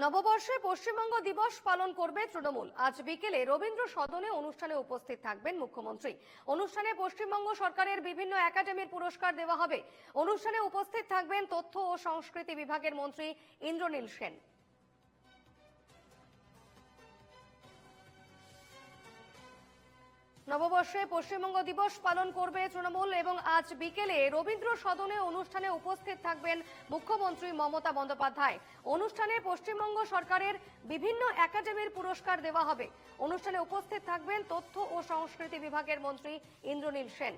নববর্ষে পশ্চিমবঙ্গ দিবস পালন করবে তৃণমূল। আজ বিকেলে রবীন্দ্র সদনে অনুষ্ঠানে উপস্থিত থাকবেন মুখ্যমন্ত্রী। অনুষ্ঠানে পশ্চিমবঙ্গ সরকারের বিভিন্ন একাডেমির পুরস্কার দেওয়া হবে। অনুষ্ঠানে উপস্থিত থাকবেন তথ্য ও সংস্কৃতি বিভাগের মন্ত্রী ইন্দ্রনীল সেন। নববর্ষে পশ্চিমবঙ্গ দিবস পালন করবে তৃণমূল এবং আজ বিকেলে রবীন্দ্র সদনে অনুষ্ঠানে উপস্থিত থাকবেন মুখ্যমন্ত্রী মমতা বন্দ্যোপাধ্যায়। অনুষ্ঠানে পশ্চিমবঙ্গ সরকারের বিভিন্ন একাডেমির পুরস্কার দেওয়া হবে। অনুষ্ঠানে উপস্থিত থাকবেন তথ্য ও সংস্কৃতি বিভাগের মন্ত্রী ইন্দ্রনীল সেন।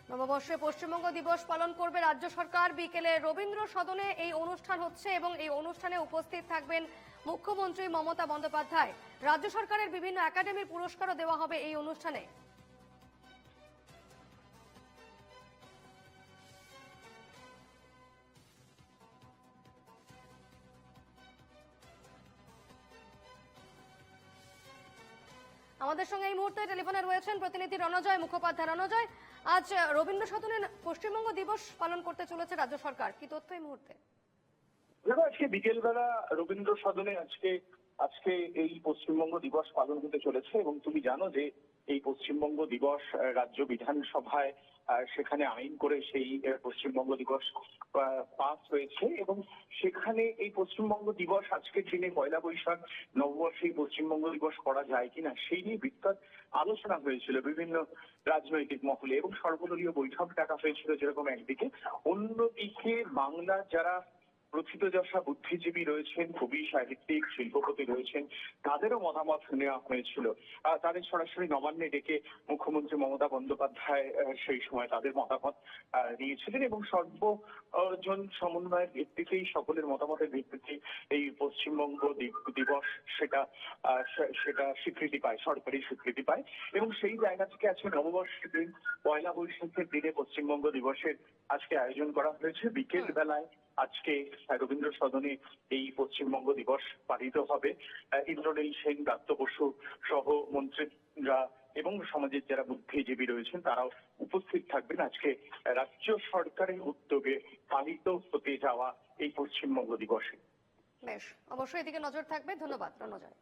নববর্ষে পশ্চিমবঙ্গ দিবস পালন করবে রাজ্য সরকার। বিকেলে রবীন্দ্র সদনে এই অনুষ্ঠান হচ্ছে এবং এই অনুষ্ঠানে উপস্থিত থাকবেন মুখ্যমন্ত্রী মমতা বন্দ্যোপাধ্যায়। রাজ্য সরকারের বিভিন্ন একাডেমির পুরস্কারও দেওয়া হবে এই অনুষ্ঠানে। আমাদের সঙ্গে এই মুহূর্তে টেলিফোনে রয়েছেন প্রতিনিধি রণজয় মুখোপাধ্যায়। রণজয়, আজ রবীন্দ্র সদনে পশ্চিমবঙ্গ দিবস পালন করতে চলেছে রাজ্য সরকার, কি তথ্য এই মুহূর্তে? আজকে বিকেলবেলা রবীন্দ্র সদনে আজকে এই পশ্চিমবঙ্গ দিবস পালন হতে চলেছে এবং তুমি জানো যে এই পশ্চিমবঙ্গ দিবস রাজ্য বিধানসভায় সেখানে আইন করে সেই পশ্চিমবঙ্গ দিবস পাস হয়েছে এবং সেখানে এই পশ্চিমবঙ্গ দিবস আজকের দিনে পয়লা বৈশাখ নববর্ষে পশ্চিমবঙ্গ দিবস করা যায় কিনা সেই নিয়ে বিস্তর আলোচনা হয়েছিল বিভিন্ন রাজনৈতিক মহলে এবং সর্বদলীয় বৈঠক ডাকা হয়েছিল যেরকম একদিকে, অন্যদিকে বাংলার যারা প্রথিতযশা বুদ্ধিজীবী রয়েছেন, কবি সাহিত্যিক শিল্পপতি রয়েছেন, তাদেরও মতামত নেওয়া হয়েছিল। তাদের সরাসরি নবান্নে ডেকে মুখ্যমন্ত্রী মমতা বন্দ্যোপাধ্যায় সেই সময় তাদের মতামত নিয়েছিলেন এবং সর্বজন সমন্বয়ের ভিত্তিতেই সকলের মতামতের ভিত্তিতে এই পশ্চিমবঙ্গ দিবস সেটা স্বীকৃতি পায়, সরকারি স্বীকৃতি পায় এবং সেই জায়গা থেকে আজকে নববর্ষের দিন পয়লা বৈশাখের দিনে পশ্চিমবঙ্গ দিবসের আজকে আয়োজন করা হয়েছে। বিকেল বেলায় আজকে রবীন্দ্র সদনে এই পশ্চিমবঙ্গ দিবস পালিত হবে। ইন্দ্রনীল সেন, ব্রাত্য বসু সহ মন্ত্রীরা এবং সমাজের যারা বুদ্ধিজীবী রয়েছেন তারাও উপস্থিত থাকবেন আজকে রাজ্য সরকারের উদ্যোগে পালিত হতে যাওয়া এই পশ্চিমবঙ্গ দিবসে। বেশ, অবশ্যই এদিকে নজর থাকবে। ধন্যবাদ রণজয়।